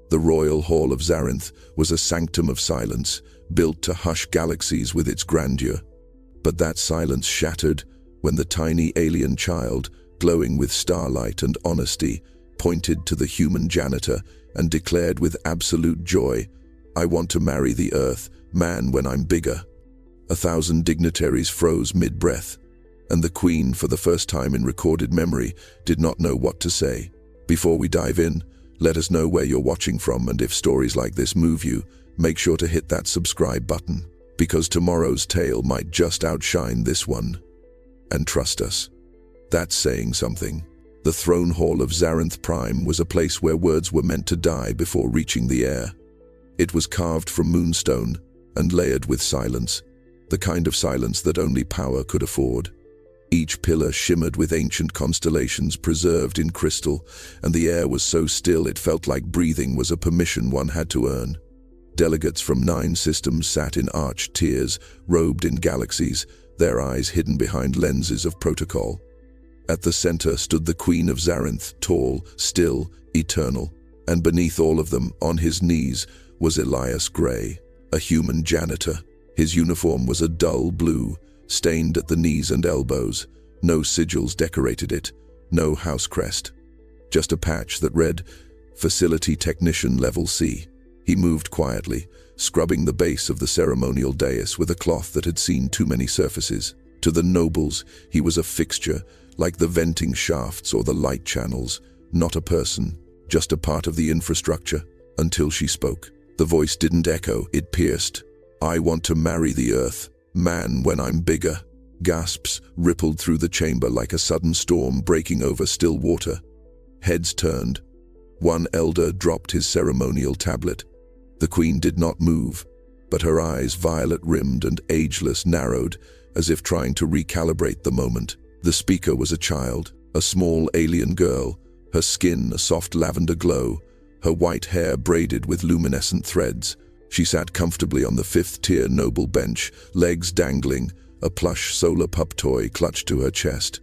The royal hall of Zarinth was a sanctum of silence, built to hush galaxies with its grandeur. But that silence shattered when the tiny alien child, glowing with starlight and honesty, pointed to the human janitor and declared with absolute joy, "I want to marry the Earth, man, when I'm bigger." 1,000 dignitaries froze mid-breath, and the Queen, for the first time in recorded memory, did not know what to say. Before we dive in, let us know where you're watching from, and if stories like this move you, make sure to hit that subscribe button, because tomorrow's tale might just outshine this one. And trust us, that's saying something. The throne hall of Zarinth Prime was a place where words were meant to die before reaching the air. It was carved from moonstone and layered with silence, the kind of silence that only power could afford. Each pillar shimmered with ancient constellations preserved in crystal, and the air was so still it felt like breathing was a permission one had to earn. Delegates from 9 systems sat in arched tiers, robed in galaxies, their eyes hidden behind lenses of protocol. At the center stood the Queen of Zarinth, tall, still, eternal, and beneath all of them, on his knees, was Elias Grey, a human janitor. His uniform was a dull blue, stained at the knees and elbows. No sigils decorated it, no house crest. Just a patch that read, "Facility Technician Level C." He moved quietly, scrubbing the base of the ceremonial dais with a cloth that had seen too many surfaces. To the nobles, he was a fixture, like the venting shafts or the light channels, not a person, just a part of the infrastructure, until she spoke. The voice didn't echo, it pierced. "I want to marry the Earth, man, when I'm bigger." Gasps rippled through the chamber like a sudden storm breaking over still water. Heads turned. One elder dropped his ceremonial tablet. The Queen did not move, but her eyes, violet-rimmed and ageless, narrowed, as if trying to recalibrate the moment. The speaker was a child, a small alien girl, her skin a soft lavender glow, her white hair braided with luminescent threads. She sat comfortably on the 5th-tier noble bench, legs dangling, a plush solar pup toy clutched to her chest.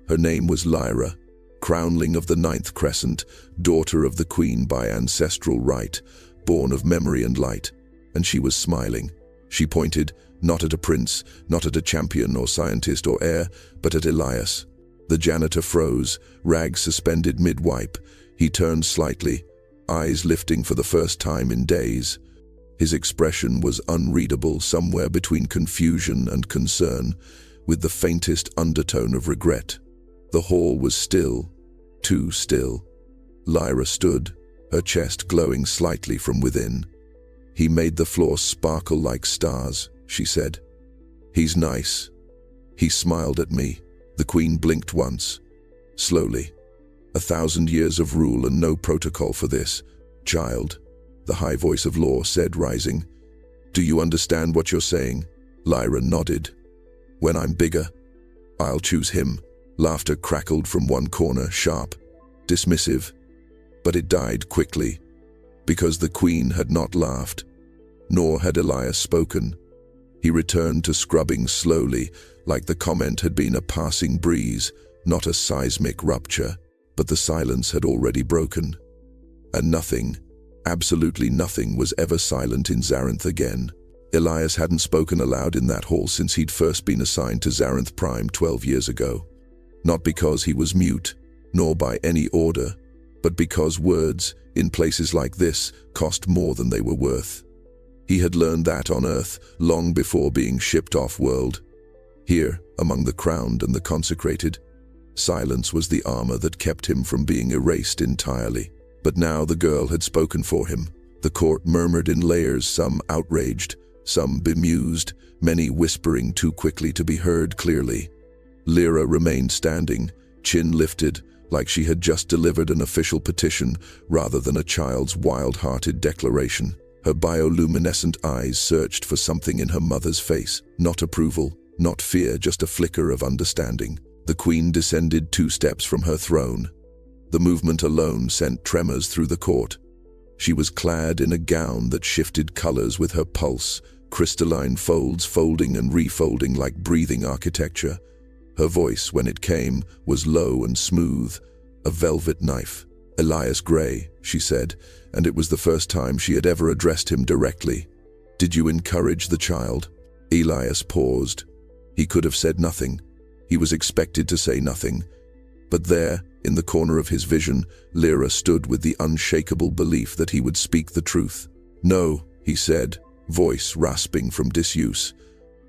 Her name was Lyra, crownling of the 9th Crescent, daughter of the Queen by ancestral right, born of memory and light, and she was smiling. She pointed, not at a prince, not at a champion or scientist or heir, but at Elias. The janitor froze, rags suspended mid-wipe. He turned slightly, eyes lifting for the first time in days. His expression was unreadable, somewhere between confusion and concern, with the faintest undertone of regret. The hall was still, too still. Lyra stood, her chest glowing slightly from within. "He made the floor sparkle like stars," she said. "He's nice." He smiled at me. The Queen blinked once. Slowly. 1,000 years of rule and no protocol for this. "Child," the high voice of law said, rising. "Do you understand what you're saying?" Lyra nodded. "When I'm bigger, I'll choose him." Laughter crackled from one corner, sharp, dismissive. But it died quickly, because the Queen had not laughed, nor had Elias spoken. He returned to scrubbing slowly, like the comment had been a passing breeze, not a seismic rupture, but the silence had already broken. And nothing, absolutely nothing, was ever silent in Zarinth again. Elias hadn't spoken aloud in that hall since he'd first been assigned to Zarinth Prime 12 years ago. Not because he was mute, nor by any order, but because words, in places like this, cost more than they were worth. He had learned that on Earth, long before being shipped off-world. Here, among the crowned and the consecrated, silence was the armor that kept him from being erased entirely. But now the girl had spoken for him. The court murmured in layers, some outraged, some bemused, many whispering too quickly to be heard clearly. Lyra remained standing, chin lifted, like she had just delivered an official petition rather than a child's wild-hearted declaration. Her bioluminescent eyes searched for something in her mother's face. Not approval, not fear, just a flicker of understanding. The Queen descended 2 steps from her throne. The movement alone sent tremors through the court. She was clad in a gown that shifted colors with her pulse, crystalline folds folding and refolding like breathing architecture. Her voice, when it came, was low and smooth, a velvet knife. Elias Gray, she said, and it was the first time she had ever addressed him directly. Did you encourage the child? Elias paused. He could have said nothing. He was expected to say nothing. But there, in the corner of his vision, Lyra stood with the unshakable belief that he would speak the truth. No, he said, voice rasping from disuse.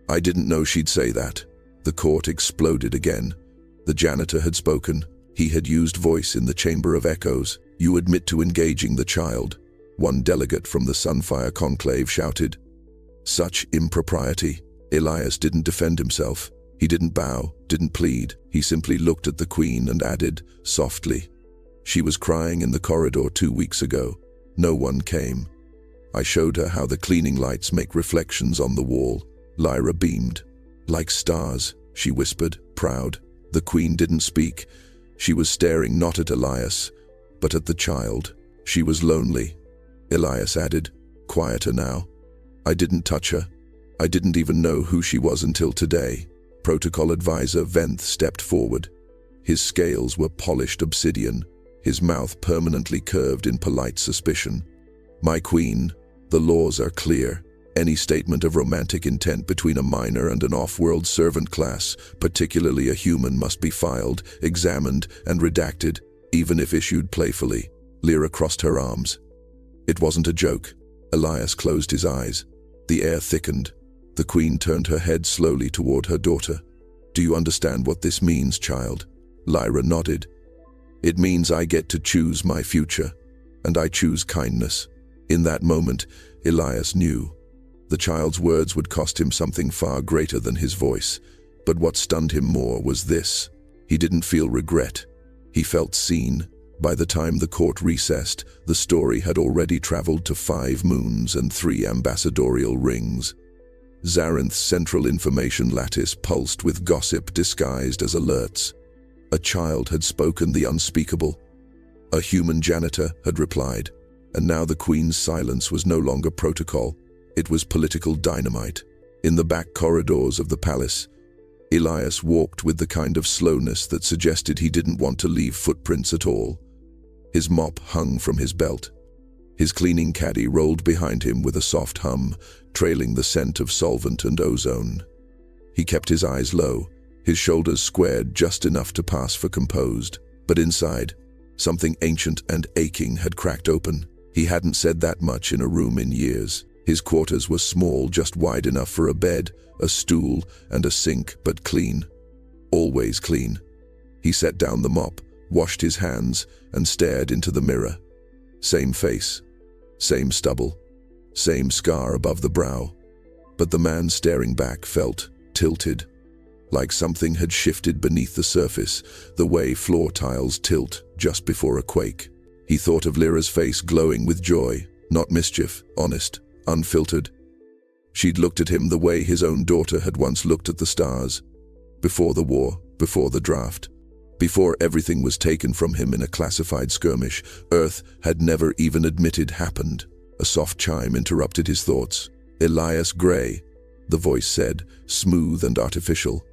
I didn't know she'd say that. The court exploded again. The janitor had spoken. He had used voice in the chamber of echoes. You admit to engaging the child. One delegate from the Sunfire Conclave shouted. Such impropriety. Elias didn't defend himself. He didn't bow, didn't plead. He simply looked at the Queen and added, softly, she was crying in the corridor 2 weeks ago. No one came. I showed her how the cleaning lights make reflections on the wall. Lyra beamed. Like stars, she whispered, proud. The Queen didn't speak. She was staring not at Elias, but at the child. She was lonely. Elias added, quieter now. I didn't touch her. I didn't even know who she was until today. Protocol Advisor Venth stepped forward. His scales were polished obsidian, his mouth permanently curved in polite suspicion. My Queen, the laws are clear. Any statement of romantic intent between a minor and an off-world servant class, particularly a human, must be filed, examined, and redacted, even if issued playfully. Lyra crossed her arms. It wasn't a joke. Elias closed his eyes. The air thickened. The Queen turned her head slowly toward her daughter. Do you understand what this means, child? Lyra nodded. It means I get to choose my future, and I choose kindness. In that moment, Elias knew. The child's words would cost him something far greater than his voice, but what stunned him more was this. He didn't feel regret. He felt seen. By the time the court recessed, the story had already traveled to 5 moons and 3 ambassadorial rings. Zarinth's central information lattice pulsed with gossip disguised as alerts. A child had spoken the unspeakable. A human janitor had replied, and now the Queen's silence was no longer protocol. It was political dynamite. In the back corridors of the palace, Elias walked with the kind of slowness that suggested he didn't want to leave footprints at all. His mop hung from his belt. His cleaning caddy rolled behind him with a soft hum, trailing the scent of solvent and ozone. He kept his eyes low, his shoulders squared just enough to pass for composed. But inside, something ancient and aching had cracked open. He hadn't said that much in a room in years. His quarters were small, just wide enough for a bed, a stool, and a sink, but clean. Always clean. He set down the mop, washed his hands, and stared into the mirror. Same face. Same stubble, same scar above the brow. But the man staring back felt tilted, like something had shifted beneath the surface, the way floor tiles tilt just before a quake. He thought of Lyra's face glowing with joy, not mischief, honest, unfiltered. She'd looked at him the way his own daughter had once looked at the stars. Before the war, before the draft. Before everything was taken from him in a classified skirmish, Earth had never even admitted happened. A soft chime interrupted his thoughts. Elias Gray, the voice said, smooth and artificial.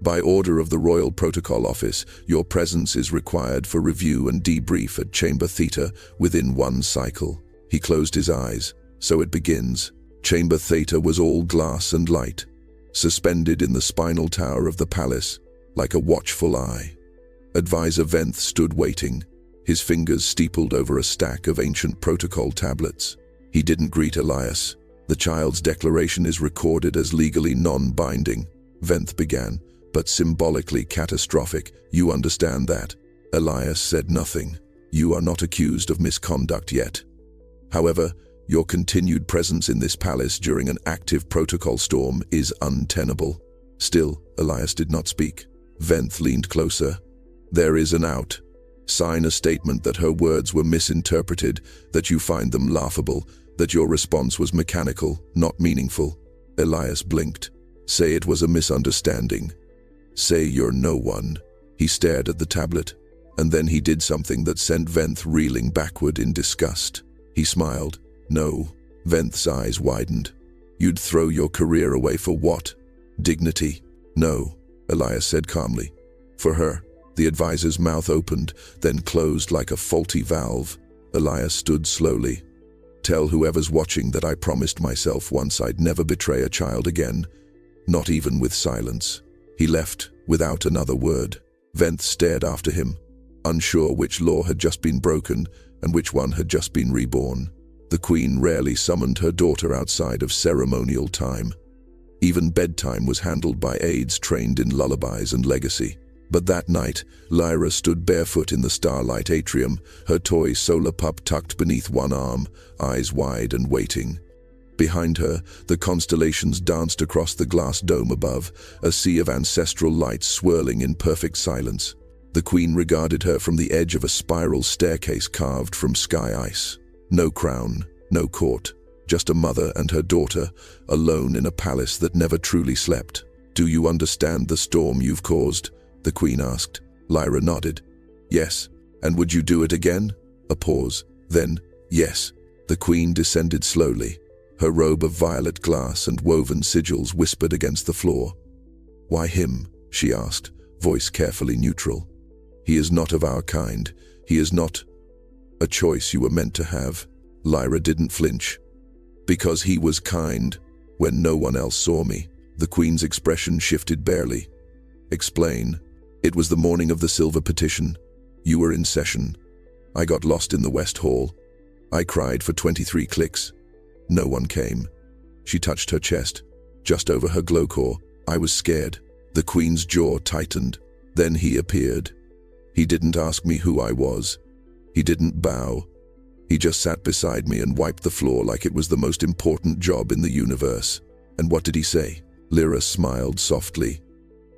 By order of the Royal Protocol Office, your presence is required for review and debrief at Chamber Theta within 1 cycle. He closed his eyes. So it begins. Chamber Theta was all glass and light, suspended in the spinal tower of the palace, like a watchful eye. Advisor Venth stood waiting, his fingers steepled over a stack of ancient protocol tablets. He didn't greet Elias. The child's declaration is recorded as legally non-binding, Venth began, but symbolically catastrophic. You understand that? Elias said nothing. You are not accused of misconduct yet. However, your continued presence in this palace during an active protocol storm is untenable. Still, Elias did not speak. Venth leaned closer. There is an out. Sign a statement that her words were misinterpreted, that you find them laughable, that your response was mechanical, not meaningful. Elias blinked. Say it was a misunderstanding. Say you're no one. He stared at the tablet, and then he did something that sent Venth reeling backward in disgust. He smiled. No. Venth's eyes widened. You'd throw your career away for what? Dignity? No, Elias said calmly. For her. The advisor's mouth opened, then closed like a faulty valve. Elias stood slowly. "Tell whoever's watching that I promised myself once I'd never betray a child again, not even with silence." He left without another word. Venth stared after him, unsure which law had just been broken and which one had just been reborn. The queen rarely summoned her daughter outside of ceremonial time. Even bedtime was handled by aides trained in lullabies and legacy. But that night, Lyra stood barefoot in the starlight atrium, her toy solar pup tucked beneath one arm, eyes wide and waiting. Behind her, the constellations danced across the glass dome above, a sea of ancestral lights swirling in perfect silence. The queen regarded her from the edge of a spiral staircase carved from sky ice. No crown, no court, just a mother and her daughter, alone in a palace that never truly slept. "Do you understand the storm you've caused?" the queen asked. Lyra nodded. "Yes. And would you do it again?" A pause. Then, "Yes." The queen descended slowly. Her robe of violet glass and woven sigils whispered against the floor. "Why him?" she asked, voice carefully neutral. "He is not of our kind. He is not a choice you were meant to have." Lyra didn't flinch. "Because he was kind when no one else saw me." The queen's expression shifted barely. "Explain." "It was the morning of the silver petition. You were in session. I got lost in the West Hall. I cried for 23 clicks. No one came." She touched her chest, just over her glow core. "I was scared." The queen's jaw tightened. Then he appeared. He didn't ask me who I was. He didn't bow. He just sat beside me and wiped the floor like it was the most important job in the universe. "And what did he say?" Lyra smiled softly.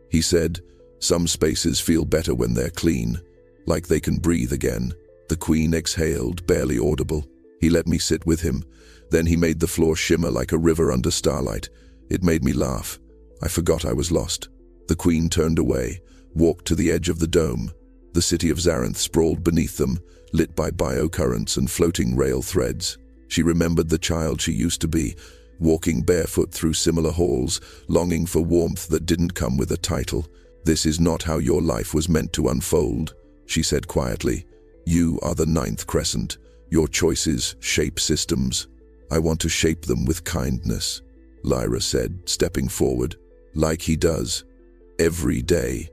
"He said, 'Some spaces feel better when they're clean, like they can breathe again.'" The queen exhaled, barely audible. He let me sit with him. Then he made the floor shimmer like a river under starlight. It made me laugh. I forgot I was lost. The queen turned away, walked to the edge of the dome. The city of Zarenth sprawled beneath them, lit by biocurrents and floating rail threads. She remembered the child she used to be, walking barefoot through similar halls, longing for warmth that didn't come with a title. "This is not how your life was meant to unfold," she said quietly. "You are the ninth crescent. Your choices shape systems. I want to shape them with kindness," Lyra said, stepping forward. "Like he does. Every day.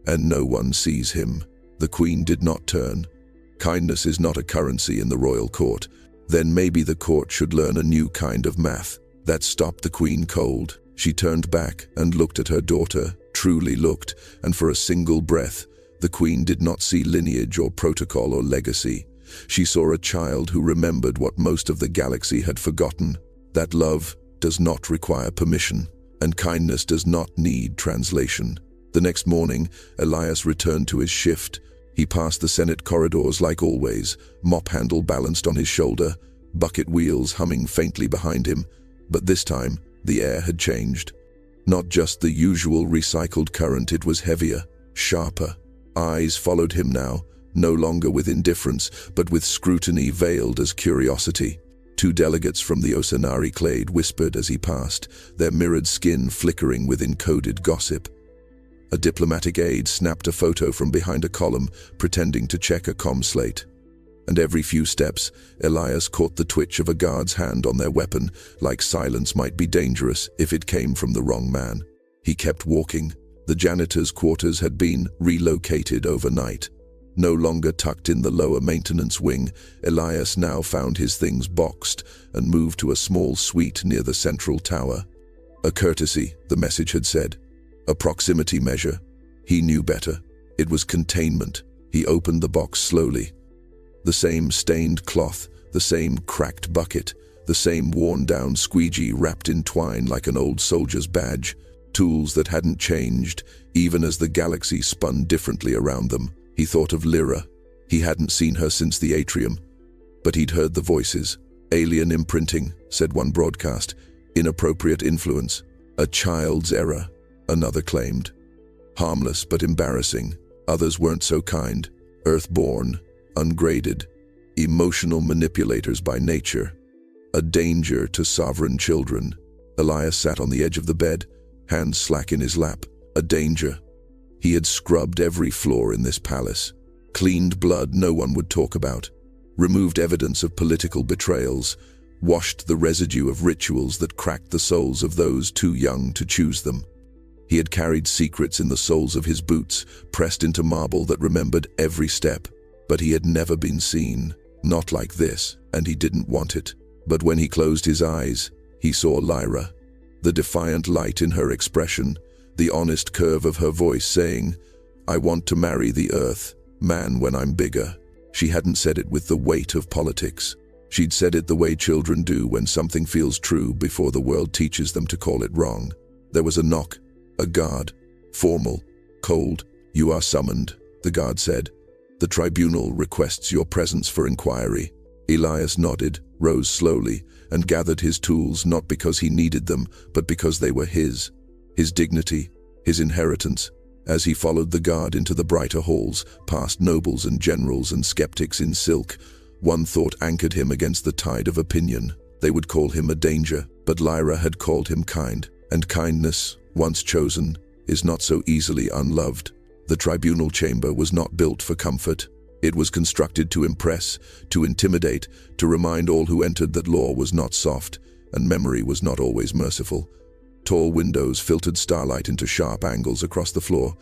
And no one sees him." The queen did not turn. Kindness is not a currency in the royal court. Then maybe the court should learn a new kind of math. That stopped the queen cold. She turned back and looked at her daughter, truly looked, and for a single breath, the queen did not see lineage or protocol or legacy. She saw a child who remembered what most of the galaxy had forgotten, that love does not require permission, and kindness does not need translation. The next morning, Elias returned to his shift. He passed the Senate corridors like always, mop handle balanced on his shoulder, bucket wheels humming faintly behind him. But this time, the air had changed. Not just the usual recycled current, it was heavier, sharper. Eyes followed him now, no longer with indifference, but with scrutiny veiled as curiosity. 2 delegates from the Osanari clade whispered as he passed, their mirrored skin flickering with encoded gossip. A diplomatic aide snapped a photo from behind a column, pretending to check a comm slate. And every few steps, Elias caught the twitch of a guard's hand on their weapon, like silence might be dangerous if it came from the wrong man. He kept walking. The janitor's quarters had been relocated overnight. No longer tucked in the lower maintenance wing, Elias now found his things boxed and moved to a small suite near the central tower. A courtesy, the message had said. A proximity measure. He knew better. It was containment. He opened the box slowly. The same stained cloth, the same cracked bucket, the same worn-down squeegee wrapped in twine like an old soldier's badge. Tools that hadn't changed, even as the galaxy spun differently around them. He thought of Lyra. He hadn't seen her since the atrium, but he'd heard the voices. "Alien imprinting," said one broadcast. "Inappropriate influence. A child's error," another claimed. "Harmless but embarrassing." Others weren't so kind. "Earthborn, ungraded, emotional manipulators by nature. A danger to sovereign children." Elias sat on the edge of the bed, hands slack in his lap. A danger. He had scrubbed every floor in this palace, cleaned blood no one would talk about, removed evidence of political betrayals, washed the residue of rituals that cracked the souls of those too young to choose them. He had carried secrets in the soles of his boots, pressed into marble that remembered every step. But he had never been seen, not like this, and he didn't want it. But when he closed his eyes, he saw Lyra. The defiant light in her expression, the honest curve of her voice saying, "I want to marry the earth, man, when I'm bigger." She hadn't said it with the weight of politics. She'd said it the way children do when something feels true before the world teaches them to call it wrong. There was a knock, a guard, formal, cold. "You are summoned," the guard said. "The tribunal requests your presence for inquiry." Elias nodded, rose slowly, and gathered his tools not because he needed them, but because they were his dignity, his inheritance. As he followed the guard into the brighter halls, past nobles and generals and skeptics in silk, one thought anchored him against the tide of opinion. They would call him a danger, but Lyra had called him kind, and kindness, once chosen, is not so easily unloved. The tribunal chamber was not built for comfort. It was constructed to impress, to intimidate, to remind all who entered that law was not soft, and memory was not always merciful. Tall windows filtered starlight into sharp angles across the floor.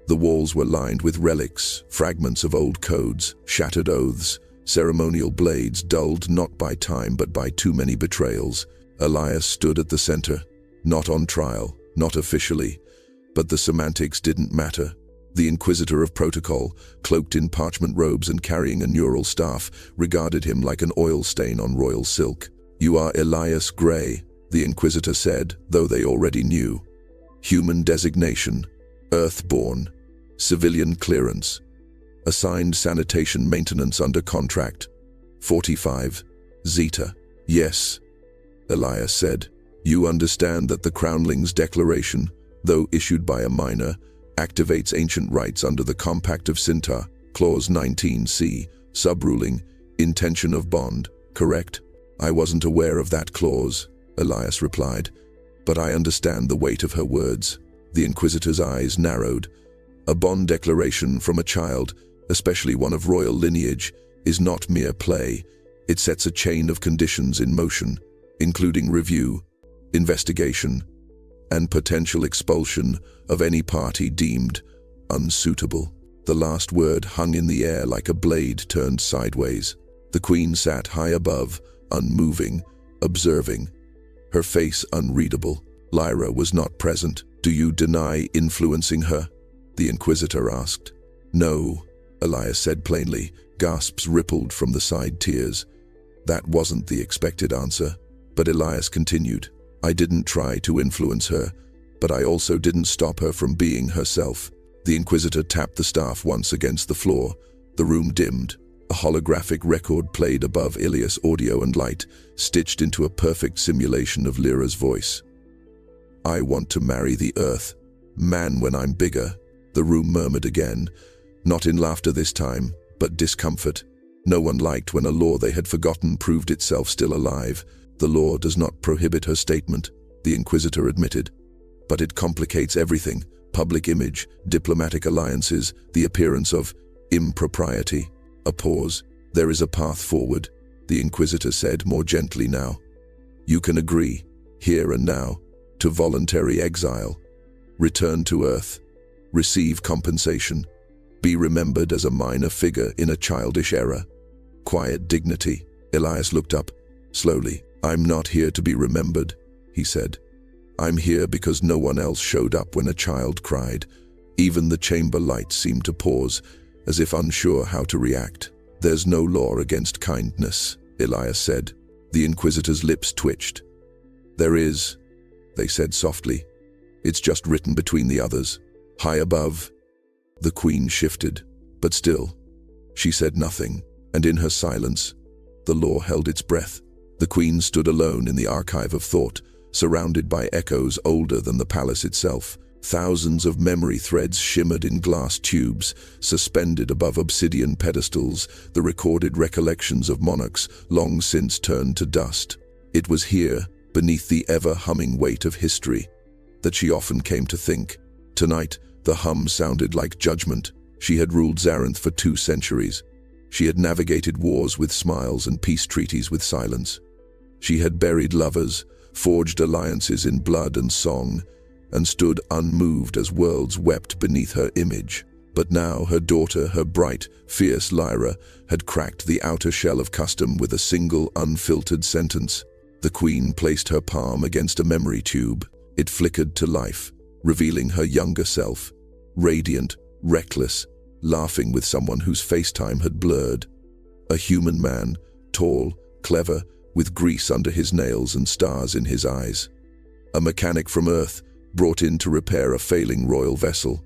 The walls were lined with relics, fragments of old codes, shattered oaths, ceremonial blades dulled not by time but by too many betrayals. Elias stood at the center, not on trial, not officially, but the semantics didn't matter. The inquisitor of protocol, cloaked in parchment robes and carrying a neural staff, regarded him like an oil stain on royal silk. "You are Elias Gray," the inquisitor said, though they already knew. "Human designation, Earthborn, civilian clearance, assigned sanitation maintenance under contract, 45, Zeta." "Yes," Elias said. "You understand that the Crownling's declaration, though issued by a minor, activates ancient rights under the Compact of Sintar, Clause 19c, subruling, intention of bond, correct?" "I wasn't aware of that clause," Elias replied, "but I understand the weight of her words." The inquisitor's eyes narrowed. A bond declaration from a child, especially one of royal lineage, is not mere play. It sets a chain of conditions in motion, including review, investigation, and potential expulsion of any party deemed unsuitable. The last word hung in the air like a blade turned sideways. The queen sat high above, unmoving, observing, her face unreadable. Lyra was not present. "Do you deny influencing her?" the inquisitor asked. "No," Elias said plainly. Gasps rippled from the side tiers. That wasn't the expected answer, but Elias continued. "I didn't try to influence her, but I also didn't stop her from being herself." The inquisitor tapped the staff once against the floor. The room dimmed. A holographic record played above Ilias' audio and light, stitched into a perfect simulation of Lyra's voice. "I want to marry the earth, man, when I'm bigger." The room murmured again, not in laughter this time, but discomfort. No one liked when a law they had forgotten proved itself still alive. "The law does not prohibit her statement," the inquisitor admitted, "but it complicates everything: public image, diplomatic alliances, the appearance of impropriety." A pause. "There is a path forward," the inquisitor said more gently now. "You can agree, here and now, to voluntary exile, return to Earth, receive compensation, be remembered as a minor figure in a childish era. Quiet dignity." Elias looked up, slowly. "I'm not here to be remembered," he said. "I'm here because no one else showed up when a child cried." Even the chamber lights seemed to pause, as if unsure how to react. "There's no law against kindness," Elias said. The inquisitor's lips twitched. "There is," they said softly. "It's just written between the others. High above." The queen shifted, but still, she said nothing, and in her silence, the law held its breath. The queen stood alone in the archive of thought, surrounded by echoes older than the palace itself. Thousands of memory threads shimmered in glass tubes, suspended above obsidian pedestals, the recorded recollections of monarchs long since turned to dust. It was here, beneath the ever-humming weight of history, that she often came to think. Tonight, The hum sounded like judgment. She had ruled Zarenth for 2 centuries. She had navigated wars with smiles and peace treaties with silence. She had buried lovers, forged alliances in blood and song, and stood unmoved as worlds wept beneath her image. But now her daughter, her bright, fierce Lyra, had cracked the outer shell of custom with a single unfiltered sentence. The queen placed her palm against a memory tube. It flickered to life, revealing her younger self, radiant, reckless, laughing with someone whose FaceTime had blurred. A human man, tall, clever, with grease under his nails and stars in his eyes. A mechanic from Earth, brought in to repair a failing royal vessel.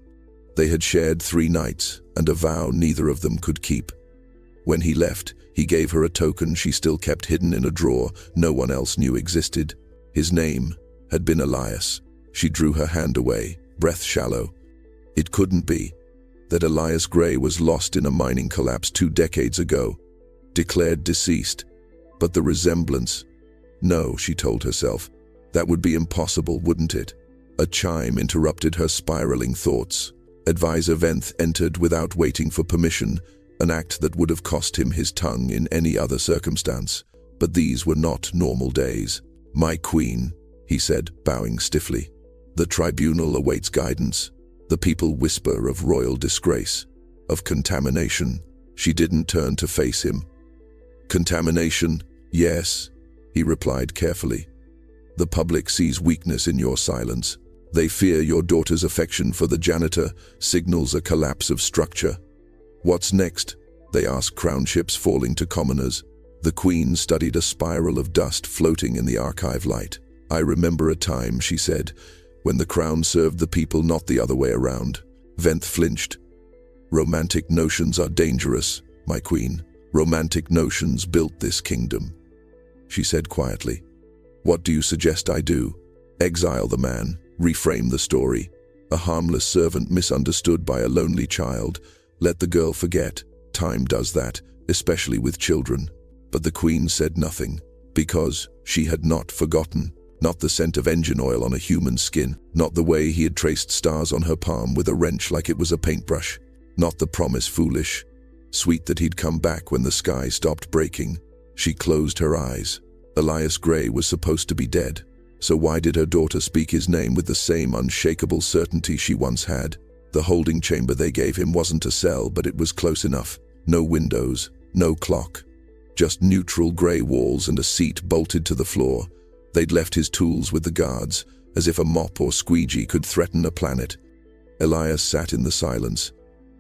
They had shared 3 nights, and a vow neither of them could keep. When he left, he gave her a token she still kept hidden in a drawer no one else knew existed. His name had been Elias. She drew her hand away, breath shallow. It couldn't be. That Elias Gray was lost in a mining collapse 2 decades ago, declared deceased. But the resemblance... No, she told herself. That would be impossible, wouldn't it? A chime interrupted her spiraling thoughts. Advisor Venth entered without waiting for permission, an act that would have cost him his tongue in any other circumstance. But these were not normal days. "My queen," he said, bowing stiffly. "The tribunal awaits guidance. The people whisper of royal disgrace, of contamination." She didn't turn to face him. "Contamination? Yes," he replied carefully. "The public sees weakness in your silence. They fear your daughter's affection for the janitor signals a collapse of structure." "What's next?" they asked, crown ships falling to commoners. The queen studied a spiral of dust floating in the archive light. "I remember a time," she said, "when the crown served the people, not the other way around." Venth flinched. "Romantic notions are dangerous, my queen. Romantic notions built this kingdom," she said quietly. "What do you suggest I do? Exile the man, reframe the story. A harmless servant misunderstood by a lonely child. Let the girl forget. Time does that, especially with children." But the queen said nothing, because she had not forgotten. Not the scent of engine oil on a human skin, not the way he had traced stars on her palm with a wrench like it was a paintbrush, not the promise foolish, sweet that he'd come back when the sky stopped breaking. She closed her eyes. Elias Gray was supposed to be dead, so why did her daughter speak his name with the same unshakable certainty she once had? The holding chamber they gave him wasn't a cell, but it was close enough. No windows, no clock, just neutral gray walls and a seat bolted to the floor. They'd left his tools with the guards, as if a mop or squeegee could threaten a planet. Elias sat in the silence,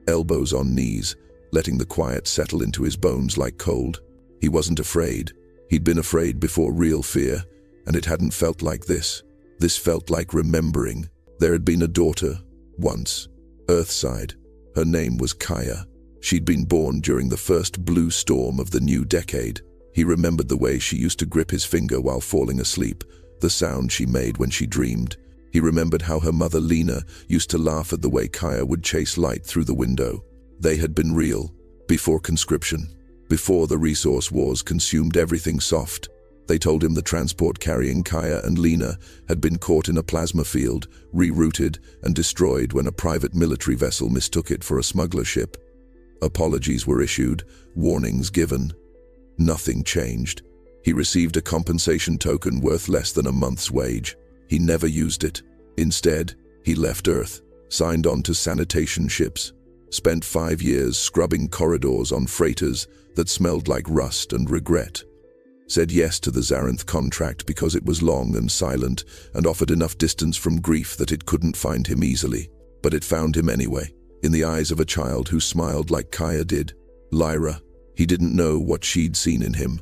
elbows on knees, letting the quiet settle into his bones like cold. He wasn't afraid. He'd been afraid before real fear, and it hadn't felt like this. This felt like remembering. There had been a daughter, once, Earthside. Her name was Kaya. She'd been born during the first blue storm of the new decade. He remembered the way she used to grip his finger while falling asleep, the sound she made when she dreamed. He remembered how her mother Lena used to laugh at the way Kaya would chase light through the window. They had been real, before conscription, before the resource wars consumed everything soft. They told him the transport carrying Kaya and Lena had been caught in a plasma field, rerouted and destroyed when a private military vessel mistook it for a smuggler ship. Apologies were issued, warnings given. Nothing changed. He received a compensation token worth less than a month's wage. He never used it. Instead, he left Earth, signed on to sanitation ships, spent 5 years scrubbing corridors on freighters that smelled like rust and regret. Said yes to the Zarenth contract because it was long and silent and offered enough distance from grief that it couldn't find him easily. But it found him anyway, in the eyes of a child who smiled like Kaya did. Lyra. He didn't know what she'd seen in him,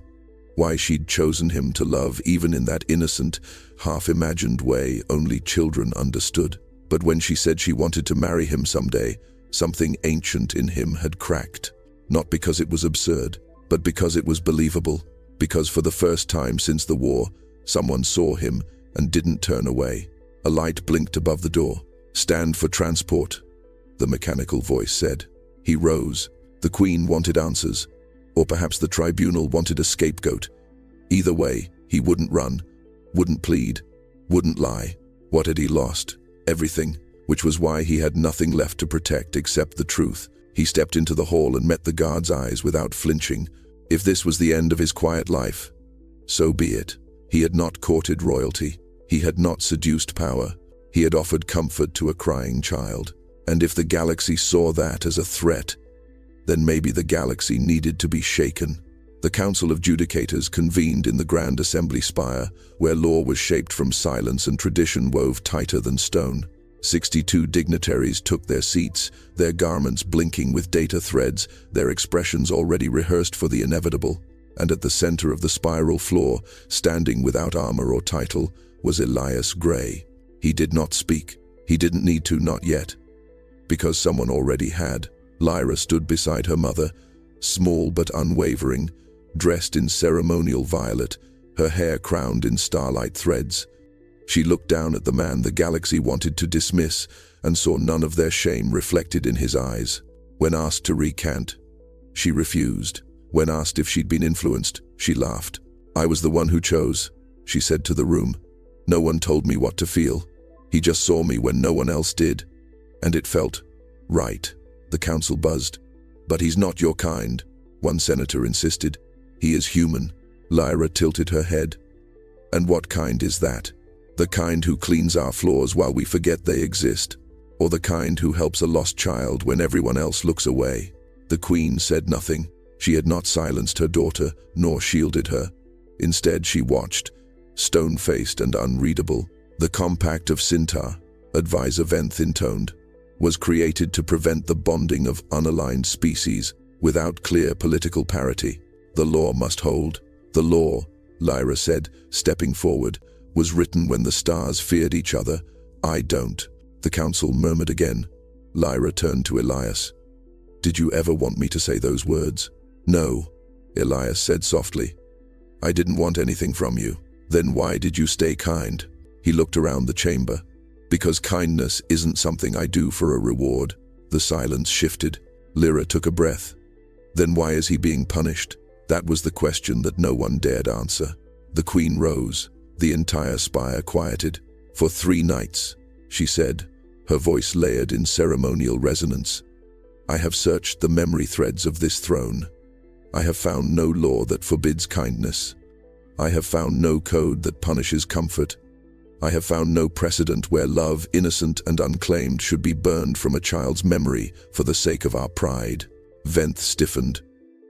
why she'd chosen him to love even in that innocent, half-imagined way only children understood. But when she said she wanted to marry him someday, something ancient in him had cracked. Not because it was absurd, but because it was believable. Because for the first time since the war, someone saw him and didn't turn away. A light blinked above the door. "Stand for transport," the mechanical voice said. He rose. The queen wanted answers. Or perhaps the tribunal wanted a scapegoat. Either way, he wouldn't run, wouldn't plead, wouldn't lie. What had he lost? Everything. which was why he had nothing left to protect except the truth. He stepped into the hall and met the guard's eyes without flinching. If this was the end of his quiet life, so be it. He had not courted royalty. He had not seduced power. He had offered comfort to a crying child. And if the galaxy saw that as a threat, then maybe the galaxy needed to be shaken. The Council of Judicators convened in the Grand Assembly Spire, where law was shaped from silence and tradition wove tighter than stone. 62 dignitaries took their seats, their garments blinking with data threads, their expressions already rehearsed for the inevitable. And at the center of the spiral floor, standing without armor or title, was Elias Gray. He did not speak. He didn't need to, not yet. Because someone already had. Lyra stood beside her mother, small but unwavering, dressed in ceremonial violet, her hair crowned in starlight threads. She looked down at the man the galaxy wanted to dismiss and saw none of their shame reflected in his eyes. When asked to recant, she refused. When asked if she'd been influenced, she laughed. "I was the one who chose," she said to the room. "No one told me what to feel. He just saw me when no one else did. And it felt right." The council buzzed. "But he's not your kind," one senator insisted. "He is human." Lyra tilted her head. "And what kind is that? The kind who cleans our floors while we forget they exist? Or the kind who helps a lost child when everyone else looks away?" The queen said nothing. She had not silenced her daughter, nor shielded her. Instead, she watched, stone-faced and unreadable. "The Compact of Sintar," Advisor Venth intoned, "was created to prevent the bonding of unaligned species without clear political parity. The law must hold." "The law," Lyra said, stepping forward, "was written when the stars feared each other. I don't." The council murmured again. Lyra turned to Elias. "Did you ever want me to say those words?" "No," Elias said softly. "I didn't want anything from you." "Then why did you stay kind?" He looked around the chamber. "Because kindness isn't something I do for a reward." The silence shifted. Lyra took a breath. "Then why is he being punished?" That was the question that no one dared answer. The queen rose. The entire spire quieted. "For 3 nights," she said, her voice layered in ceremonial resonance, "I have searched the memory threads of this throne. I have found no law that forbids kindness. I have found no code that punishes comfort. I have found no precedent where love, innocent and unclaimed, should be burned from a child's memory for the sake of our pride." Venth stiffened.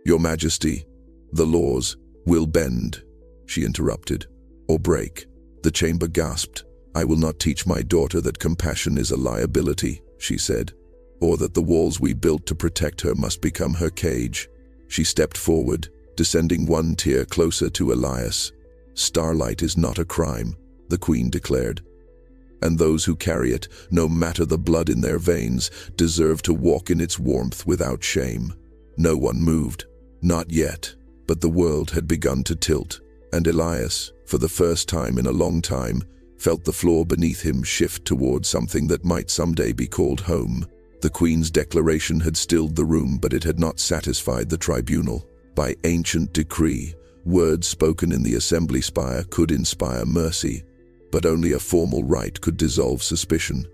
"Your Majesty, the laws will bend," she interrupted, "or break." The chamber gasped. "I will not teach my daughter that compassion is a liability," she said, "or that the walls we built to protect her must become her cage." She stepped forward, descending 1 tier closer to Elias. "Starlight is not a crime," the queen declared. "And those who carry it, no matter the blood in their veins, deserve to walk in its warmth without shame." No one moved. Not yet. But the world had begun to tilt, and Elias, for the first time in a long time, felt the floor beneath him shift toward something that might someday be called home. The queen's declaration had stilled the room, but it had not satisfied the tribunal. By ancient decree, words spoken in the assembly spire could inspire mercy, but only a formal rite could dissolve suspicion.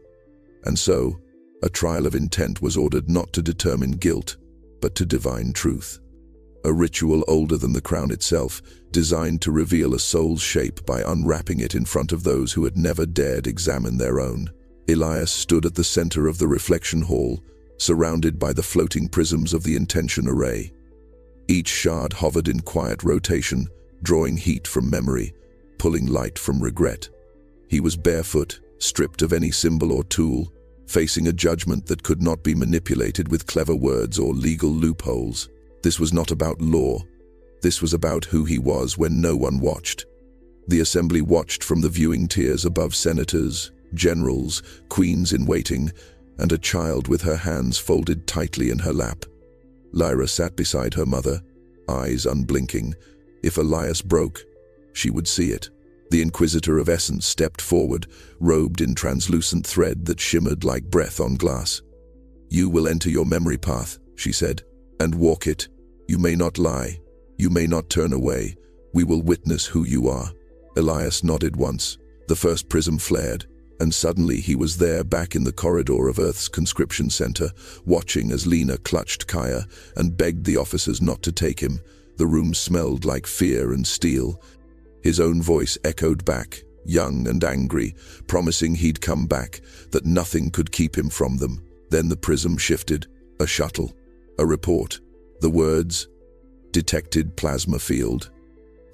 And so, a trial of intent was ordered not to determine guilt, but to divine truth. A ritual older than the crown itself, designed to reveal a soul's shape by unwrapping it in front of those who had never dared examine their own. Elias stood at the center of the reflection hall, surrounded by the floating prisms of the intention array. Each shard hovered in quiet rotation, drawing heat from memory, pulling light from regret. He was barefoot, stripped of any symbol or tool, facing a judgment that could not be manipulated with clever words or legal loopholes. This was not about law. This was about who he was when no one watched. The assembly watched from the viewing tiers above senators, generals, queens in waiting, and a child with her hands folded tightly in her lap. Lyra sat beside her mother, eyes unblinking. If Elias broke, she would see it. The Inquisitor of Essence stepped forward, robed in translucent thread that shimmered like breath on glass. "You will enter your memory path," she said, "and walk it. You may not lie. You may not turn away. We will witness who you are." Elias nodded once. The first prism flared. And suddenly he was there, back in the corridor of Earth's conscription center, watching as Lena clutched Kaya and begged the officers not to take him. The room smelled like fear and steel. His own voice echoed back, young and angry, promising he'd come back, that nothing could keep him from them. Then the prism shifted. A shuttle. A report. The words, "Detected plasma field."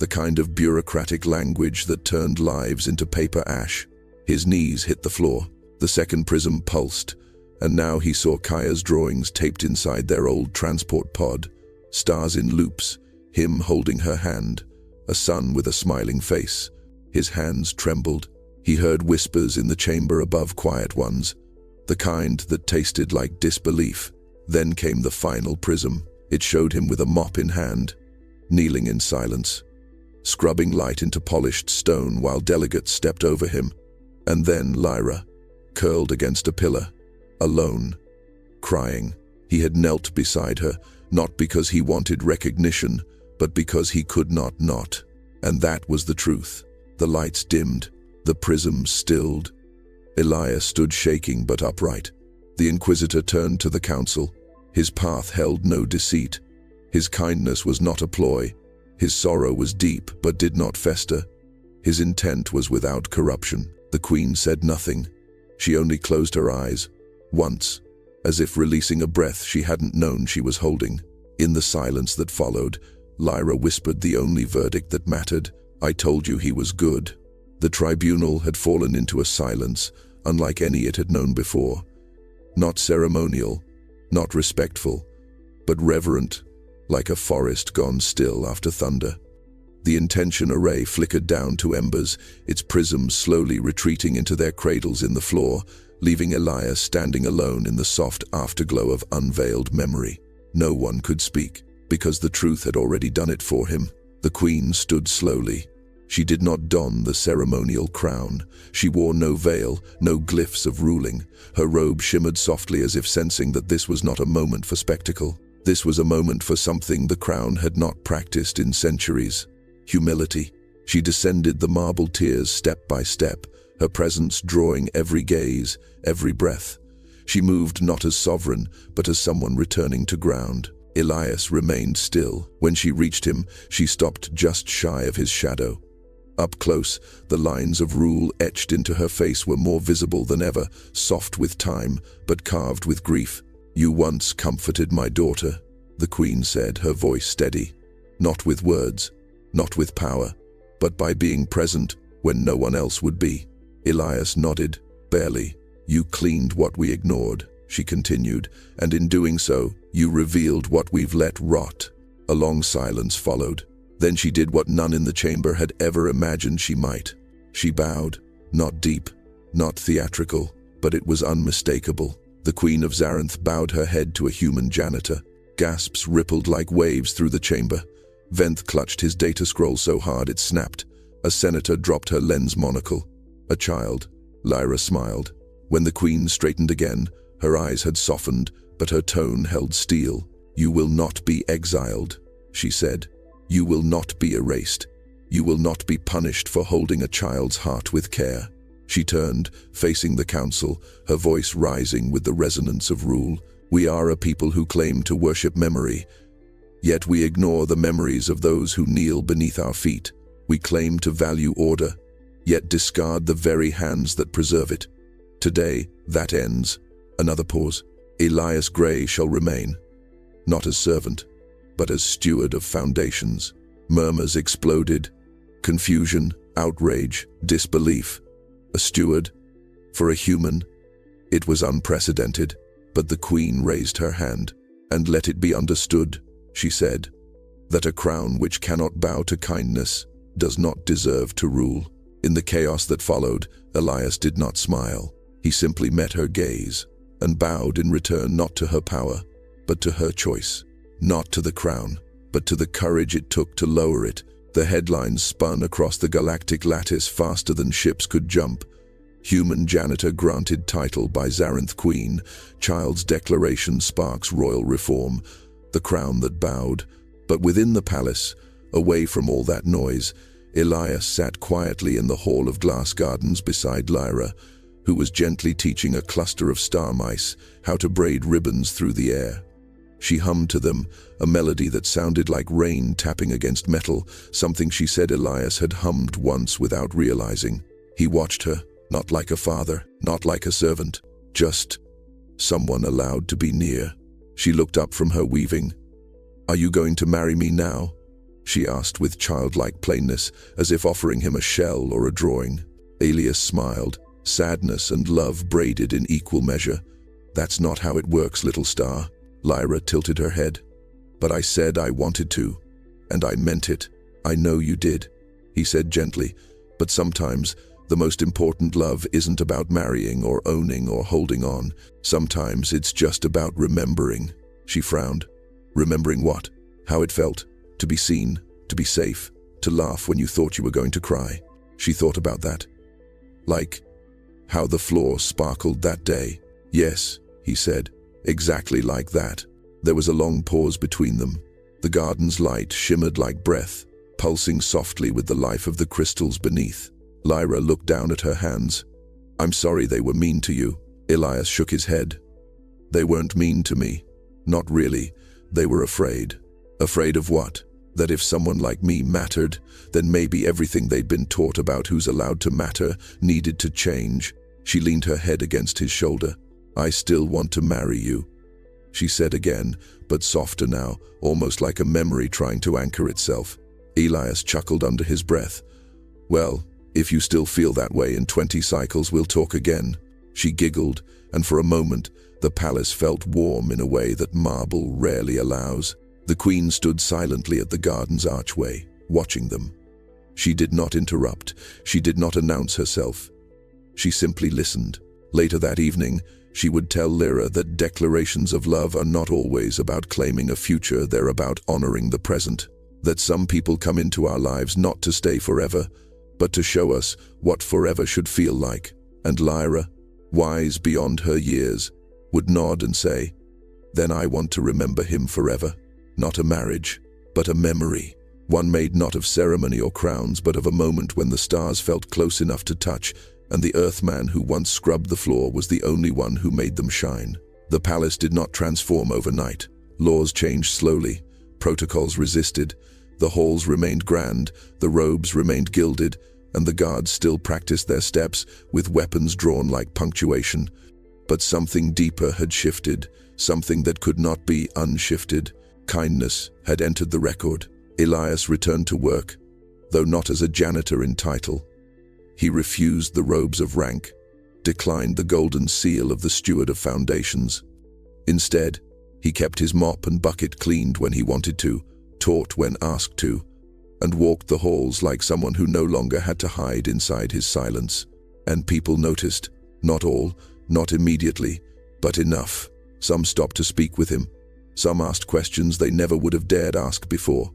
The kind of bureaucratic language that turned lives into paper ash. His knees hit the floor. The second prism pulsed, and now he saw Kaya's drawings taped inside their old transport pod. Stars in loops, him holding her hand, a sun with a smiling face. His hands trembled. He heard whispers in the chamber above, quiet ones, the kind that tasted like disbelief. Then came the final prism. It showed him with a mop in hand, kneeling in silence, scrubbing light into polished stone while delegates stepped over him. And then Lyra, curled against a pillar, alone, crying. He had knelt beside her, not because he wanted recognition, but because he could not. And that was the truth. The lights dimmed, the prisms stilled. Elias stood shaking but upright. The Inquisitor turned to the council. His path held no deceit. His kindness was not a ploy. His sorrow was deep but did not fester. His intent was without corruption. The Queen said nothing. She only closed her eyes, once, as if releasing a breath she hadn't known she was holding. In the silence that followed, Lyra whispered the only verdict that mattered. "I told you he was good." The tribunal had fallen into a silence, unlike any it had known before. Not ceremonial, not respectful, but reverent, like a forest gone still after thunder. The intention array flickered down to embers, its prisms slowly retreating into their cradles in the floor, leaving Elias standing alone in the soft afterglow of unveiled memory. No one could speak, because the truth had already done it for him. The Queen stood slowly. She did not don the ceremonial crown. She wore no veil, no glyphs of ruling. Her robe shimmered softly, as if sensing that this was not a moment for spectacle. This was a moment for something the crown had not practiced in centuries. Humility. She descended the marble tiers step by step, her presence drawing every gaze, every breath. She moved not as sovereign, but as someone returning to ground. Elias remained still. When she reached him, she stopped just shy of his shadow. Up close, the lines of rule etched into her face were more visible than ever, soft with time, but carved with grief. "You once comforted my daughter," the Queen said, her voice steady. "Not with words, not with power, but by being present when no one else would be." Elias nodded, barely. "You cleaned what we ignored," she continued, "and in doing so, you revealed what we've let rot." A long silence followed. Then she did what none in the chamber had ever imagined she might. She bowed, not deep, not theatrical, but it was unmistakable. The Queen of Zarinth bowed her head to a human janitor. Gasps rippled like waves through the chamber. Venth clutched his data scroll so hard it snapped. A senator dropped her lens monocle. "A child," Lyra smiled. When the Queen straightened again, her eyes had softened, but her tone held steel. "You will not be exiled," she said. "You will not be erased. You will not be punished for holding a child's heart with care." She turned, facing the council, her voice rising with the resonance of rule. "We are a people who claim to worship memory, yet we ignore the memories of those who kneel beneath our feet. We claim to value order, yet discard the very hands that preserve it. Today, that ends." Another pause. "Elias Gray shall remain, not as servant, but as steward of foundations." Murmurs exploded. Confusion, outrage, disbelief. A steward? For a human? It was unprecedented, but the Queen raised her hand. "And let it be understood," she said, "that a crown which cannot bow to kindness does not deserve to rule." In the chaos that followed, Elias did not smile. He simply met her gaze and bowed in return, not to her power, but to her choice. Not to the crown, but to the courage it took to lower it. The headlines spun across the galactic lattice faster than ships could jump. Human janitor granted title by Zarinth Queen. Child's declaration sparks royal reform. The crown that bowed. But within the palace, away from all that noise, Elias sat quietly in the hall of glass gardens beside Lyra. who was gently teaching a cluster of star mice how to braid ribbons through the air. She hummed to them, a melody that sounded like rain tapping against metal, something she said Elias had hummed once without realizing. He watched her, not like a father, not like a servant, just someone allowed to be near. She looked up from her weaving. "Are you going to marry me now?" she asked with childlike plainness, as if offering him a shell or a drawing. Elias smiled, sadness and love braided in equal measure. "That's not how it works, little star." Lyra tilted her head. "But I said I wanted to, and I meant it." "I know you did," he said gently, "but sometimes the most important love isn't about marrying or owning or holding on. Sometimes it's just about remembering." She frowned. "Remembering what?" "How it felt. To be seen, to be safe, to laugh when you thought you were going to cry." She thought about that. "Like how the floor sparkled that day." "Yes," he said, "exactly like that." There was a long pause between them. The garden's light shimmered like breath, pulsing softly with the life of the crystals beneath. Lyra looked down at her hands. "I'm sorry they were mean to you." Elias shook his head. "They weren't mean to me. Not really. They were afraid." "Afraid of what?" "That if someone like me mattered, then maybe everything they'd been taught about who's allowed to matter needed to change." She leaned her head against his shoulder. "I still want to marry you," she said again, but softer now, almost like a memory trying to anchor itself. Elias chuckled under his breath. "Well, if you still feel that way in 20 cycles, we'll talk again." She giggled, and for a moment, the palace felt warm in a way that marble rarely allows. The queen stood silently at the garden's archway, watching them. She did not interrupt. She did not announce herself. She simply listened. Later that evening, she would tell Lyra that declarations of love are not always about claiming a future, they're about honoring the present. That some people come into our lives not to stay forever, but to show us what forever should feel like. And Lyra, wise beyond her years, would nod and say, "Then I want to remember him forever. Not a marriage, but a memory. One made not of ceremony or crowns, but of a moment when the stars felt close enough to touch, and the earthman who once scrubbed the floor was the only one who made them shine." The palace did not transform overnight. Laws changed slowly. Protocols resisted. The halls remained grand, the robes remained gilded, and the guards still practiced their steps with weapons drawn like punctuation. But something deeper had shifted, something that could not be unshifted. Kindness had entered the record. Elias returned to work, though not as a janitor in title. He refused the robes of rank, declined the golden seal of the steward of foundations. Instead, he kept his mop and bucket cleaned when he wanted to, taught when asked to, and walked the halls like someone who no longer had to hide inside his silence. And people noticed. Not all, not immediately, but enough. Some stopped to speak with him. Some asked questions they never would have dared ask before.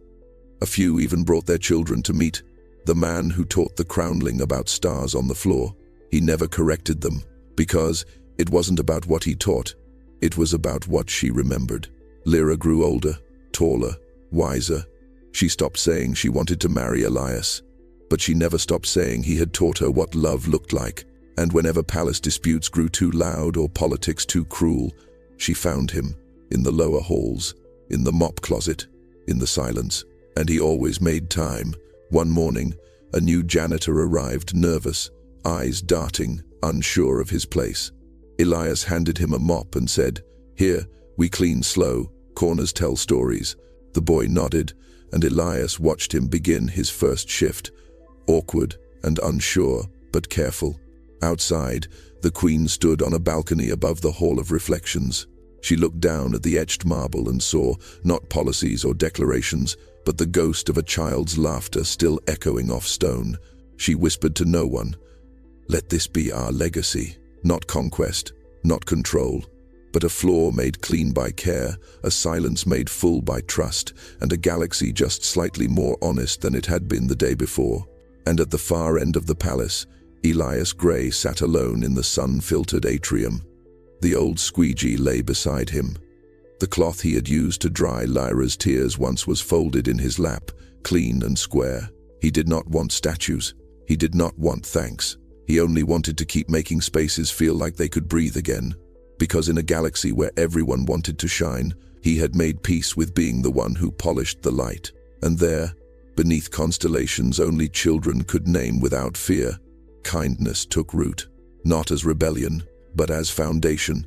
A few even brought their children to meet the man who taught the crownling about stars on the floor. He never corrected them, because it wasn't about what he taught, it was about what she remembered. Lyra grew older, taller, wiser. She stopped saying she wanted to marry Elias, but she never stopped saying he had taught her what love looked like. And whenever palace disputes grew too loud or politics too cruel, she found him in the lower halls, in the mop closet, in the silence. And he always made time. One morning, a new janitor arrived, nervous, eyes darting, unsure of his place. Elias handed him a mop and said, "Here, we clean slow, corners tell stories." The boy nodded, and Elias watched him begin his first shift, awkward and unsure, but careful. Outside, the queen stood on a balcony above the Hall of Reflections. She looked down at the etched marble and saw not policies or declarations, but the ghost of a child's laughter still echoing off stone. She whispered to no one, "Let this be our legacy, not conquest, not control, but a floor made clean by care, a silence made full by trust, and a galaxy just slightly more honest than it had been the day before." And at the far end of the palace, Elias Gray sat alone in the sun-filtered atrium. The old squeegee lay beside him. The cloth he had used to dry Lyra's tears once was folded in his lap, clean and square. He did not want statues. He did not want thanks. He only wanted to keep making spaces feel like they could breathe again, because in a galaxy where everyone wanted to shine, he had made peace with being the one who polished the light. And there, beneath constellations only children could name without fear, kindness took root, not as rebellion, but as foundation.